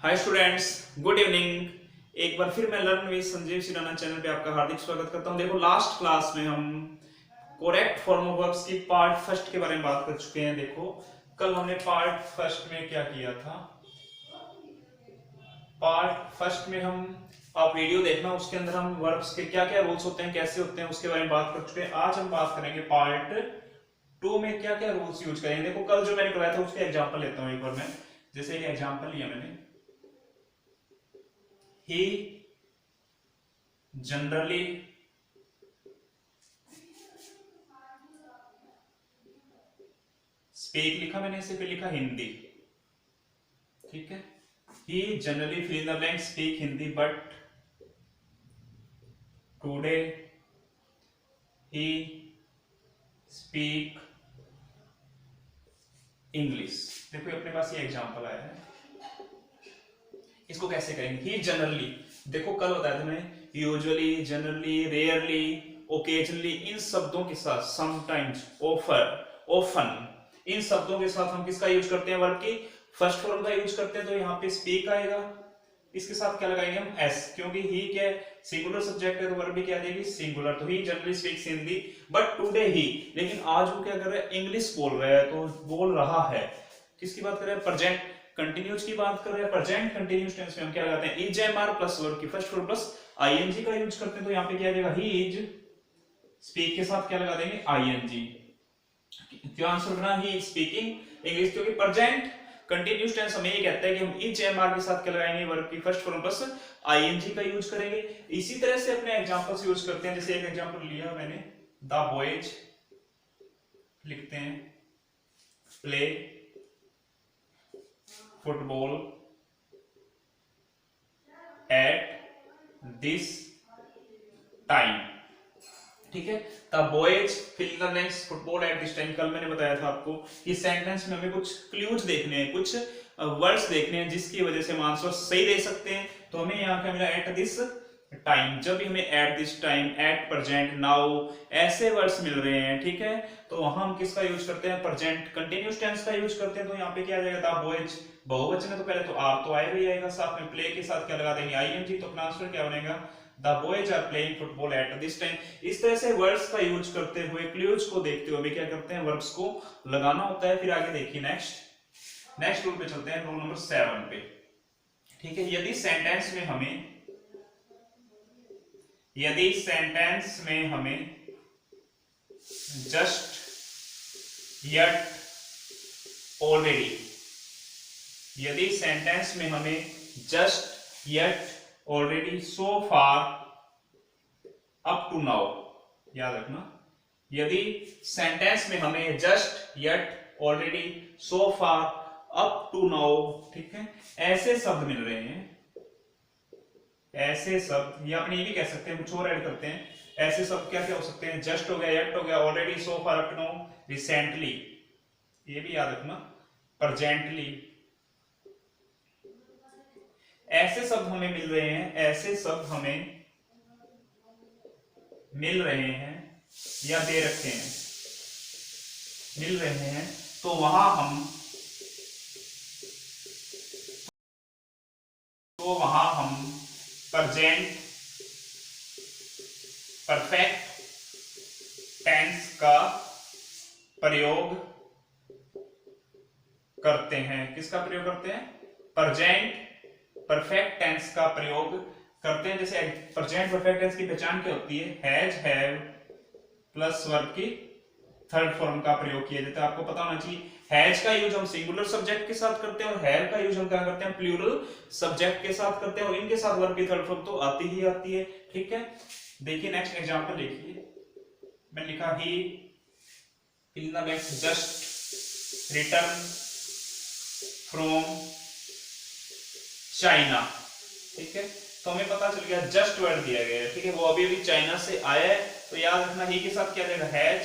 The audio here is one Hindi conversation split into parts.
Hi students, good evening. एक बार फिर मैं लर्न विद संजीव सिराना चैनल पे आपका हार्दिक स्वागत करता हूं। देखो, लास्ट क्लास में हम करेक्ट फॉर्म ऑफ वर्ब्स की पार्ट फर्स्ट के बारे में बात कर चुके हैं। देखो, कल हमने पार्ट फर्स्ट में क्या किया था। पार्ट फर्स्ट में हम, आप वीडियो देखना, उसके अंदर हम वर्ब्स के क्या क्या रूल्स होते हैं, कैसे होते हैं, उसके बारे में बात कर चुके हैं। आज हम बात करेंगे पार्ट टू में क्या क्या रूल्स यूज करेंगे। देखो, कल जो मैंने करवाया था उसके एग्जाम्पल लेता हूँ एक बार मैं। जैसे एक एग्जाम्पल लिया मैंने, he generally स्पीक लिखा मैंने, इसे पे लिखा हिंदी, ठीक है। he generally fill in the blank speak Hindi, but today he speak English. देखो, अपने पास ये एग्जांपल आया है, इसको कैसे करेंगे। ही जनरली, देखो कल बताया था मैंने, यूजुअली, जनरली, रेयरली, ओकेजनली, इन शब्दों के साथ, समटाइम्स, ऑफर, ऑफन, इन शब्दों के साथ हम किसका यूज करते हैं, वर्ब की फर्स्ट फॉर्म का यूज करते हैं। तो यहाँ पे स्पीक आएगा, इसके साथ क्या लगाएंगे हम, एस, क्योंकि ही क्या है, सिंगुलर सब्जेक्ट है, तो वर्ब भी क्या देगी, सिंगुलर। तो he generally speaks Hindi, but today he, लेकिन आज वो क्या कर रहा है, इंग्लिश बोल रहा है। तो बोल रहा है, किसकी बात कर रहे हैं, प्रेजेंट कंटिन्यूस की बात कर रहे हैं। प्रेजेंट कंटिन्यूस टेंस में हम क्या लगाते हैं, is am are plus verb की फर्स्ट फॉर्म प्लस आईएनजी का यूज करते हैं। तो यहाँ पे क्या आ जाएगा, ही इज, स्पीक के साथ क्या लगा देंगे, आईएनजी। क्या आंसर बना, ही इज स्पीकिंग इंग्लिश, क्योंकि प्रेजेंट कंटिन्यूस टेंस हमें ये कहता है कि हम इज एम आर के साथ क्या लगाएंगे, वर्ब की फर्स्ट फॉर्म प्लस आईएनजी का यूज करेंगे। इसी तरह से अपने एग्जांपल्स यूज करते हैं। जैसे एक एग्जांपल लिया मैंने, द बॉयज लिखते हैं play football at this time, ठीक है। The boys fill in the blanks football at this time. कल मैंने बताया था आपको कि सेंटेंस में हमें कुछ क्लूज देखने हैं, कुछ वर्ड्स देखने हैं, जिसकी वजह से हम आंसर सही दे सकते हैं। तो हमें यहाँ क्या मिला, एट दिस टाइम। जब भी हमें eight this time, at present, now, ऐसे वर्ड्स मिल रहे हैं, ठीक है, तो वहां हम किसका यूज करते हैं, प्रेजेंट कंटिन्यूस टेंस का यूज करते हैं। तो यहाँ पे क्या आ जाएगा, द बॉयज बहुवचन है, तो पहले तो आर तो आएगा ही आएगा, साथ में प्ले के साथ क्या लगा देंगे, आईएनजी। तो अपना आंसर क्या बनेगा, the boys are playing football at this time. इस तरह से वर्ड्स का यूज करते हुए, क्लूज को देखते हुए क्या करते हैं, वर्ब्स को लगाना होता है। फिर आगे देखिए, नेक्स्ट रूल पे चलते हैं, रूल नंबर 7 पे, ठीक है। यदि सेंटेंस में हमें जस्ट, यट, ऑलरेडी, यदि सेंटेंस में हमें just, yet, already, so far, up to now, याद रखना, यदि सेंटेंस में हमें just, yet, already, so far, up to now, ठीक है, ऐसे शब्द मिल रहे हैं, ऐसे शब्द, या अपने ये भी कह सकते हैं, कुछ और ऐड करते हैं, ऐसे शब्द क्या क्या हो सकते हैं, जस्ट हो गया, यट हो गया, already, so far, up to now, recently, ये भी याद रखना, प्रेजेंटली, ऐसे शब्द हमें मिल रहे हैं, ऐसे शब्द हमें मिल रहे हैं या दे रखे हैं, मिल रहे हैं, तो वहां हम प्रेजेंट परफेक्ट टेंस का प्रयोग करते हैं। किसका प्रयोग करते हैं, प्रेजेंट परफेक्ट टेंस का प्रयोग करते हैं। जैसे प्रेजेंट परफेक्ट टेंस की पहचान क्या होती है, हैज, हैव प्लस वर्ब की थर्ड फॉर्म का प्रयोग किया जाता है। आपको पता होना चाहिए, हैज का यूज हम सिंगुलर सब्जेक्ट के साथ करते हैं, और हैव का यूज हम क्या करते हैं, प्लूरल सब्जेक्ट के साथ करते हैं, और इनके साथ वर्ब की थर्ड फॉर्म तो आती ही आती है, ठीक है। देखिए नेक्स्ट एग्जांपल देखिए, मैंने लिखा he fill in the blanks just return from China, ठीक है। तो हमें पता चल गया, जस्ट वर्ड दिया गया है, ठीक है, वो अभी अभी चाइना से आया है। तो याद रखना, ही के साथ क्या जाएगा, हैज,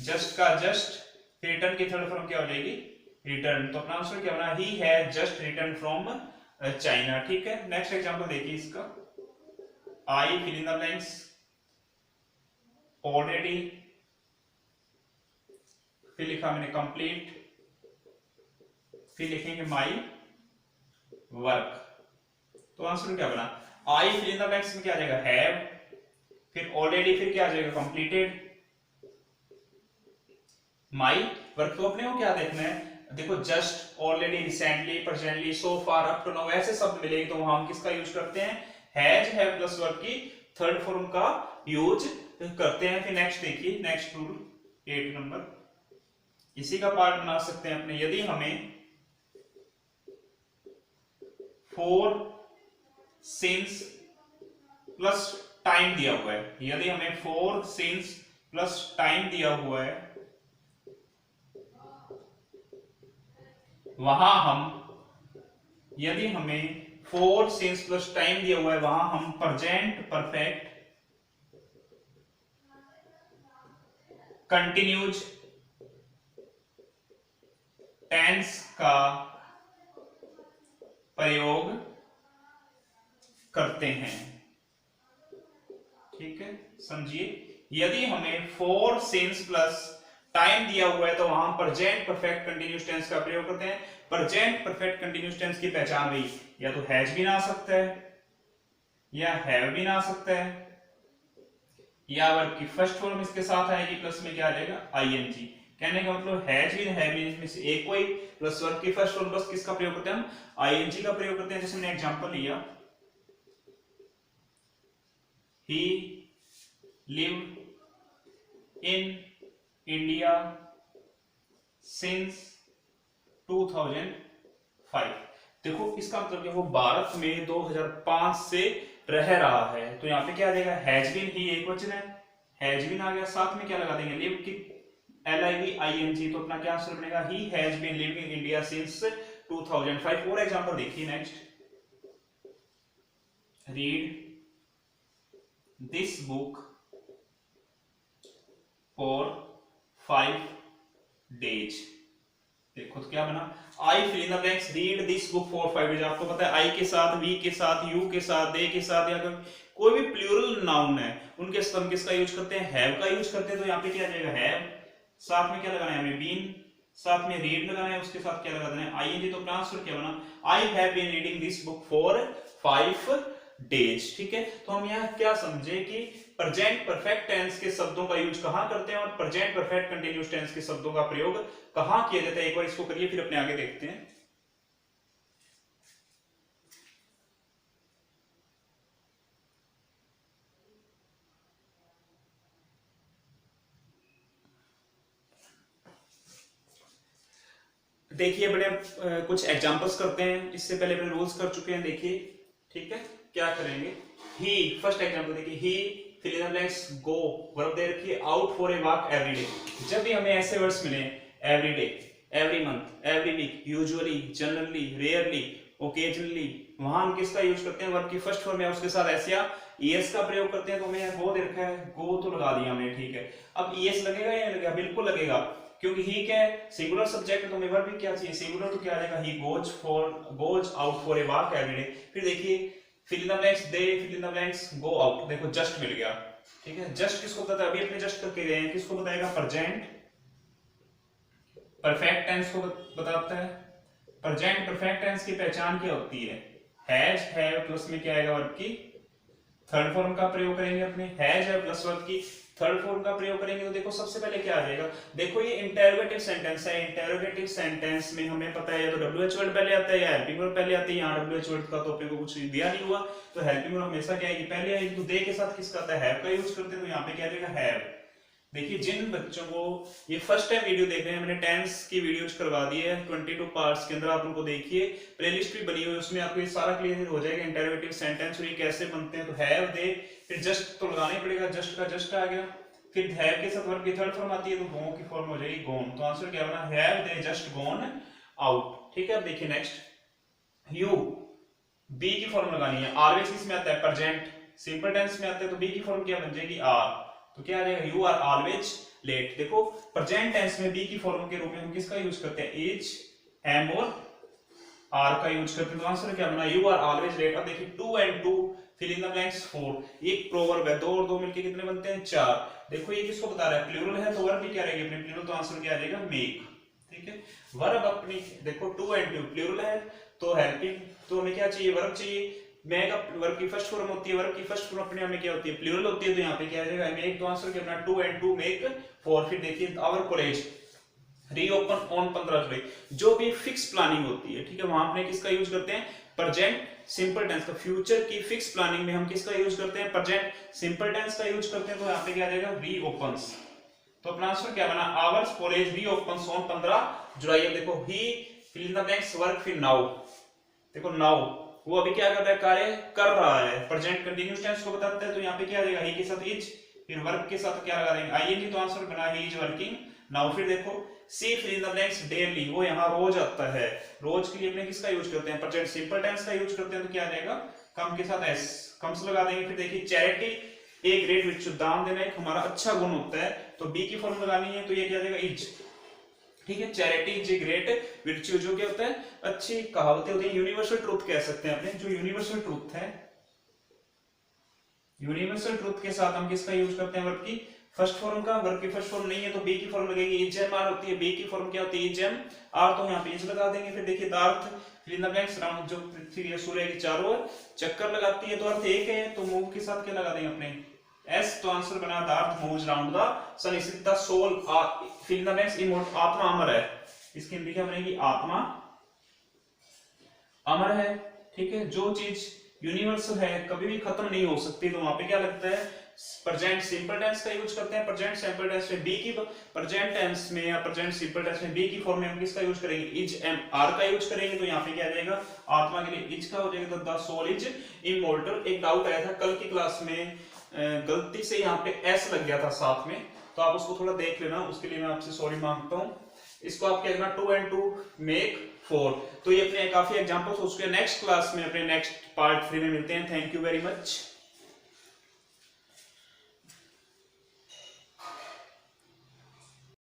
जस्ट का जस्ट, फिर रिटर्न की थर्ड फॉर्म क्या हो जाएगी, रिटर्न। तो अपना आंसर क्या बना, he has just return from China, ठीक है। नेक्स्ट एग्जांपल देखिए इसका, I fill in the blanks already, फिर लिखा मैंने कंप्लीट, फिर लिखेंगे माई वर्क, तो आंसर क्या बना, I fill in the blanks में क्या आ जाएगा हैव, फिर ऑलरेडी, फिर क्या आ जाएगा कंप्लीटेड। माई वर्क तो अपने को क्या देखना है, देखो just, already, recently, presently, so far, up to now, ऐसे शब्द मिलेंगे तो हम किसका यूज करते हैं, हैज, हैव प्लस वर्ब की थर्ड फॉर्म का यूज करते हैं। फिर नेक्स्ट देखिए, नेक्स्ट रूल 8 नंबर, इसी का पार्ट बना सकते हैं अपने। यदि हमें फोर सिंस प्लस टाइम दिया हुआ है, यदि हमें फोर सिंस प्लस टाइम दिया हुआ है, वहां हम, यदि हमें फोर सिंस प्लस टाइम दिया हुआ है, वहां हम प्रेजेंट परफेक्ट कंटिन्यूज टेंस का प्रयोग करते हैं। ठीक है, समझिए, यदि हमें फोर सिंस प्लस टाइम दिया हुआ है तो वहां प्रेजेंट परफेक्ट कंटिन्यूस टेंस का प्रयोग करते हैं। प्रेजेंट परफेक्ट कंटिन्यूस टेंस की पहचान हुई, या तो हैज भी ना आ सकता है, या हैव भी ना आ सकता है, या वर्ब की फर्स्ट फॉर्म इसके साथ आएगी, प्लस में क्या आ जाएगा आईएनजी। कहने का मतलब हैज भी हैव भी में से एक कोई, प्लस वर्ब की फर्स्ट फॉर्म, बस किसका प्रयोग करते हैं हम, आईएनजी का प्रयोग करते हैं। जैसे मैंने एग्जांपल लिया, ही लिव्ड इन इंडिया सिंस 2005। देखो इसका मतलब कि वो भारत में 2005 से रह रहा है, तो यहाँ पे क्या आ जाएगा, हैज बीन, ही एक वचन है, हैज बीन आ गया, साथ में क्या लगा देंगे, लिव की LIVING, तो अपना क्या आंसर बनेगा, he has been living in India since 2005। और एग्जांपल देखिए next, read this book for 5 days. देखो तो क्या बना, I fill in the blanks, read this book for 5 days. आपको पता है आई के साथ, वी के साथ, यू के साथ, दे के साथ, या कोई भी प्लूरल नाउन है उनके साथ हम किसका यूज करते हैं, हैव का यूज करते हैं। तो यहाँ पे क्या आ जाएगा, हैव, साथ में क्या लगाना है हमें, बीन, साथ में रीड लगाना है, उसके साथ क्या लगा देना है, आईएनजी। तो ट्रांसफर क्या बना, I have been reading this book for 5 days. ठीक है, तो हम यहाँ क्या समझे कि प्रेजेंट परफेक्ट टेंस के शब्दों का यूज कहां करते हैं और प्रेजेंट परफेक्ट कंटिन्यूअस टेंस के शब्दों का प्रयोग कहां किया जाता है। एक बार इसको करिए, फिर अपने आगे देखते हैं। देखिए बड़े कुछ एग्जांपल्स करते हैं, इससे पहले अपने रूल्स कर चुके हैं, देखिए। ठीक है, क्या करेंगे, ही, फर्स्ट एग्जांपल देखिए, he fill in the blanks, go, verb दे रखिए, out for a walk every day. जब भी हमें ऐसे वर्ड्स मिले, every day, every month, every week, usually, generally, rarely, occasionally, वहां हम किसका यूज करते हैं, वर्ब की फर्स्ट फॉर्म है, उसके साथ एस या ईएस का प्रयोग करते हैं। तो हमें गो दे रखा है, गो तो लगा दिया हमने, ठीक है। अब ईएस लगेगा या लगेगा, बिल्कुल लगेगा, क्योंकि ही क्या है, सिंगुलर सब्जेक्ट है, तो हमें वर्ब भी क्या चाहिए, सिंगुलर, तो क्या आ जाएगा, he goes out for a walk every day. फिर देखिए, fill in the blanks, they fill in the blanks, go out, देखो जस्ट मिल गया। ठीक है, जस्ट किसको बताता है, अभी अपने जस्ट करके गए हैं, किसको बताएगा, प्रेजेंट परफेक्ट टेंस को बताता है। प्रेजेंट परफेक्ट टेंस की पहचान क्या होती है, हैज, हैव, प्लस में क्या आएगा, वर्ब की थर्ड फॉर्म का प्रयोग करेंगे अपने, हैज है प्लस वर्ब की थर्ड फॉर्म का प्रयोग करेंगे। तो देखो सबसे पहले क्या आ जाएगा, देखो ये इंटेरोगेटिव सेंटेंस है, इंटेरोगेटिव सेंटेंस में हमें पता है या तो WH वर्ड पहले आता है या हेल्पिंग वर्ब पहले आती है। यहाँ WH वर्ड का तो अपने को कुछ दिया नहीं हुआ, तो हेल्पिंग वर्ब हमेशा क्या आएगी, पहले आएगी। तो दे के साथ किसका आता है, हैव का यूज करते हैं, तो यहाँ पे क्या आएगा, हैव। देखिए जिन बच्चों को ये फर्स्ट टाइम वीडियो देख रहे हैं, मैंने टेंस की वीडियोज करवा दी है 22 पार्ट्स के अंदर, आप उनको देखिए, प्लेलिस्ट भी बनी हुई है, उसमें आपको ये सारा क्लियर हो जाएगा इंटरोगेटिव सेंटेंस और ये कैसे बनते हैं। तो हैव, दे, फिर जस्ट तो लगाना ही पड़ेगा, जस्ट का जस्ट आ गया, फिर हैव के साथ वर्ब की थर्ड फॉर्म आती है, तो गो की फॉर्म हो जाएगी गोन। तो आंसर क्या बना, have they just gone out. ठीक है, अब देखिए नेक्स्ट, यू, बी की फॉर्म लगानी है, ऑलवेज किस में आता है, प्रेजेंट सिंपल टेंस में आता है, तो बी की फॉर्म क्या बन जाएगी, आर। तो क्या आ जाएगा, यू आर ऑलवेज लेट। देखो प्रेजेंट टेंस में बी की फॉर्म के रूप में हम किसका यूज करते हैं, इज, एम और आर का यूज करते हैं। तो आंसर क्या बना, यू आर ऑलवेज लेट। अब देखिए 2 and 2 fill in the blanks 4, एक प्रोवर्ब है, 2 और 2 मिलके कितने बनते हैं, 4। देखो ये किसको बता रहा है, प्लूरल है, तो वर्ब भी क्या रहेगी अपनी प्लूरल, तो आंसर क्या आ जाएगा, मेक। ठीक है, वर्ब अपनी देखो 2 and 2 प्लूरल है, तो हेल्पिंग, तो हमें क्या चाहिए, वर्ब चाहिए, मेक वर्ब की फर्स्ट फॉर्म होती है, वर्ब की फर्स्ट फॉर्म अपने आप में क्या होती है, प्लूरल होती है, तो यहाँ पे क्या आ जाएगा मेक, तो आंसर क्या अपना 2 and 2 मेक 4। फिर देखिए आवर कॉलेज रीओपन ऑन 15 जुलाई। जो भी फिक्स प्लानिंग होती है, ठीक है, वहां अपने किसका यूज करते हैं, प्रेजेंट सिंपल टेंस का। फ्यूचर की फिक्स प्लानिंग में हम किसका यूज करते हैं, प्रेजेंट सिंपल टेंस का यूज करते हैं, तो यहाँ पे क्या आ जाएगा रीओपन्स। तो अपना आंसर क्या बना, ours college reopens on 15 July. अब देखो he fill in the blanks work, फिर नाउ, देखो नाउ वो अभी क्या कर रहा है, कार्य कर रहा है, प्रेजेंट कंटीन्यूअस टेंस को बताता है, तो यहाँ पे क्या आ जाएगा ही के साथ इज, फिर वर्ब के साथ क्या लगा देंगे आईएनजी, तो आंसर बना ही इज वर्किंग नाउ। फिर देखो she fill in the blanks daily, वो यहाँ रोज आता है, रोज के लिए अपने किसका यूज करते हैं, प्रेजेंट सिंपल टेंस का यूज करते हैं, तो क्या आ जाएगा कम के साथ एस, कम से लगा देंगे। फिर देखिए चैरिटी ए ग्रेट विच, दान देना एक हमारा अच्छा गुण होता है, तो बी की फॉर्म लगानी है, तो ये क्या आ जाएगा इज, ठीक है। चैरिटी इज ए ग्रेट विर्च्यू, जो क्या होता है अच्छी कहावतें होती है, यूनिवर्सल ट्रूथ कह सकते हैं अपने, जो यूनिवर्सल ट्रूथ है, यूनिवर्सल ट्रूथ के साथ हम किसका यूज करते हैं, वर्ब की फर्स्ट फॉर्म का। वर्ब की फर्स्ट फॉर्म नहीं है तो बी की फॉर्म लगेगी, इज एम आर होती है, बी की फॉर्म क्या होती है इज एम आर, तो यहाँ पे इज लगा देंगे। फिर देखिए earth fill in the blanks round, जो पृथ्वी या सूर्य के चारों ओर चक्कर लगाती है, तो अर्थ एक है, तो मूव के साथ क्या लगा देंगे अपने एस, तो आंसर बना the earth moves round the sun. इसी the soul fill in the blanks immortal, आत्मा अमर है, इसकी हिंदी क्या बनेगी आत्मा अमर है, ठीक है। जो चीज यूनिवर्सल है कभी भी खत्म नहीं हो सकती, तो वहां पे क्या लगता है प्रेजेंट सिंपल टेंस का यूज करते हैं। प्रेजेंट सिंपल टेंस में बी की, प्रेजेंट टेंस में या प्रेजेंट सिंपल टेंस में बी की फॉर्म में हम किसका यूज करेंगे इज एम आर का यूज करेंगे, तो यहाँ पे क्या आ जाएगा आत्मा के लिए इज का हो जाएगा, द सोल इज इमॉर्टल। एक डाउट आया था कल की क्लास में, गलती से यहाँ पे एस लग गया था साथ में, तो आप उसको थोड़ा देख लेना, उसके लिए मैं आपसे सॉरी मांगता हूँ। इसको आप क्या करना 2 and 2 मेक 4। तो ये अपने काफी एग्जांपल्स, उसके नेक्स्ट क्लास में अपने नेक्स्ट पार्ट 3 में मिलते हैं। Thank you very much.